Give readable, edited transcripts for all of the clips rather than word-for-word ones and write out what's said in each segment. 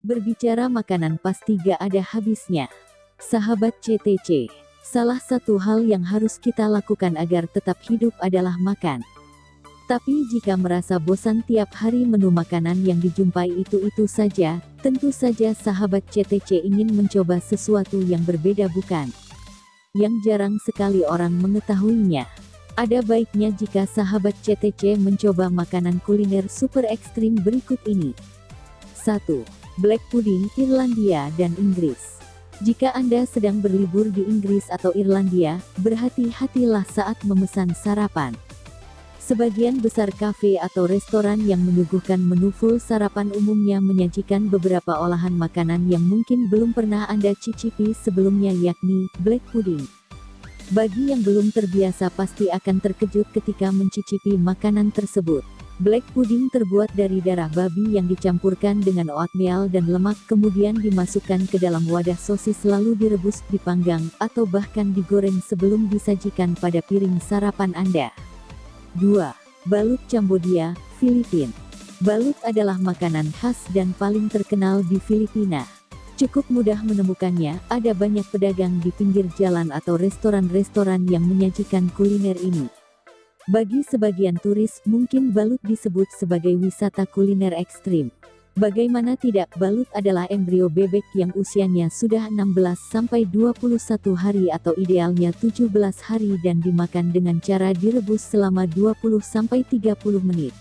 Berbicara makanan pasti gak ada habisnya. Sahabat CTC, salah satu hal yang harus kita lakukan agar tetap hidup adalah makan. Tapi jika merasa bosan tiap hari menu makanan yang dijumpai itu-itu saja, tentu saja sahabat CTC ingin mencoba sesuatu yang berbeda, bukan? Yang jarang sekali orang mengetahuinya. Ada baiknya jika sahabat CTC mencoba makanan kuliner super ekstrim berikut ini. 1. Black pudding Irlandia dan Inggris. Jika Anda sedang berlibur di Inggris atau Irlandia, berhati-hatilah saat memesan sarapan. Sebagian besar kafe atau restoran yang menyuguhkan menu full sarapan umumnya menyajikan beberapa olahan makanan yang mungkin belum pernah Anda cicipi sebelumnya, yakni black pudding. Bagi yang belum terbiasa pasti akan terkejut ketika mencicipi makanan tersebut. Black pudding terbuat dari darah babi yang dicampurkan dengan oatmeal dan lemak, kemudian dimasukkan ke dalam wadah sosis lalu direbus, dipanggang, atau bahkan digoreng sebelum disajikan pada piring sarapan Anda. 2. Balut Cambodia, Filipina. Balut adalah makanan khas dan paling terkenal di Filipina. Cukup mudah menemukannya, ada banyak pedagang di pinggir jalan atau restoran-restoran yang menyajikan kuliner ini. Bagi sebagian turis, mungkin balut disebut sebagai wisata kuliner ekstrim. Bagaimana tidak, balut adalah embrio bebek yang usianya sudah 16-21 hari atau idealnya 17 hari dan dimakan dengan cara direbus selama 20-30 menit.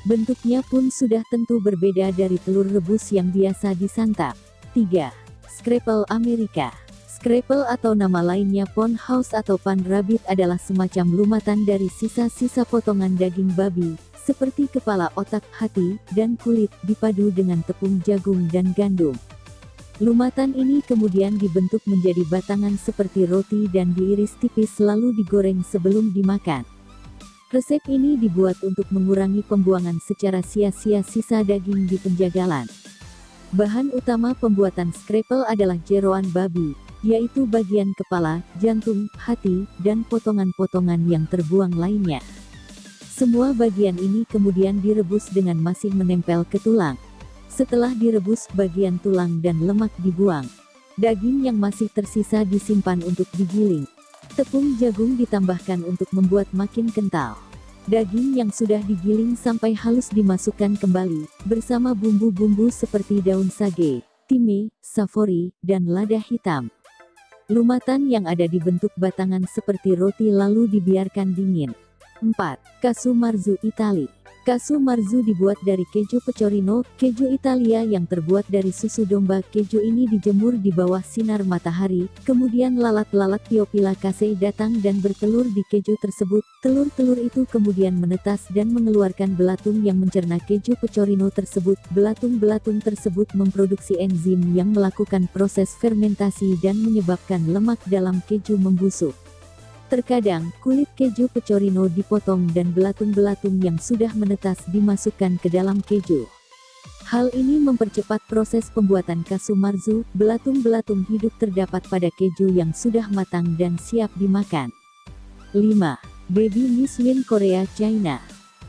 Bentuknya pun sudah tentu berbeda dari telur rebus yang biasa disantap. 3. Scrapple Amerika. Scrapple atau nama lainnya pound house atau pan rabbit adalah semacam lumatan dari sisa-sisa potongan daging babi, seperti kepala, otak, hati, dan kulit, dipadu dengan tepung jagung dan gandum. Lumatan ini kemudian dibentuk menjadi batangan seperti roti dan diiris tipis lalu digoreng sebelum dimakan. Resep ini dibuat untuk mengurangi pembuangan secara sia-sia sisa daging di penjagalan. Bahan utama pembuatan scrapple adalah jeroan babi, yaitu bagian kepala, jantung, hati, dan potongan-potongan yang terbuang lainnya. Semua bagian ini kemudian direbus dengan masih menempel ke tulang. Setelah direbus, bagian tulang dan lemak dibuang. Daging yang masih tersisa disimpan untuk digiling. Tepung jagung ditambahkan untuk membuat makin kental. Daging yang sudah digiling sampai halus dimasukkan kembali, bersama bumbu-bumbu seperti daun sage, thyme, savory, dan lada hitam. Lumatan yang ada dibentuk batangan seperti roti lalu dibiarkan dingin. 4. Casu marzu Itali. Casu marzu dibuat dari keju pecorino, keju Italia yang terbuat dari susu domba. Keju ini dijemur di bawah sinar matahari, kemudian lalat-lalat Theophila casei datang dan bertelur di keju tersebut. Telur-telur itu kemudian menetas dan mengeluarkan belatung yang mencerna keju pecorino tersebut. Belatung-belatung tersebut memproduksi enzim yang melakukan proses fermentasi dan menyebabkan lemak dalam keju membusuk. Terkadang, kulit keju pecorino dipotong dan belatung-belatung yang sudah menetas dimasukkan ke dalam keju. Hal ini mempercepat proses pembuatan casu marzu. Belatung-belatung hidup terdapat pada keju yang sudah matang dan siap dimakan. 5. Baby Mislin Korea China.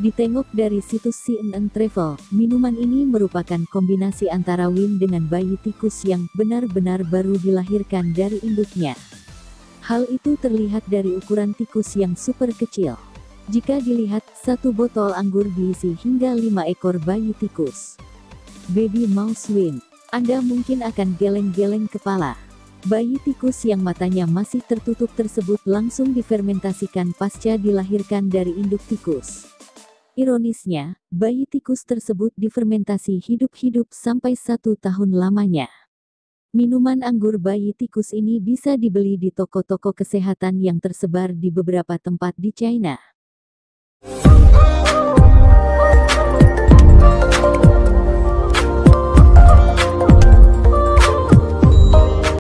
Ditengok dari situs CNN Travel, minuman ini merupakan kombinasi antara wine dengan bayi tikus yang benar-benar baru dilahirkan dari induknya. Hal itu terlihat dari ukuran tikus yang super kecil. Jika dilihat, satu botol anggur diisi hingga 5 ekor bayi tikus. Baby Mouse Wine. Anda mungkin akan geleng-geleng kepala. Bayi tikus yang matanya masih tertutup tersebut langsung difermentasikan pasca dilahirkan dari induk tikus. Ironisnya, bayi tikus tersebut difermentasi hidup-hidup sampai 1 tahun lamanya. Minuman anggur bayi tikus ini bisa dibeli di toko-toko kesehatan yang tersebar di beberapa tempat di China.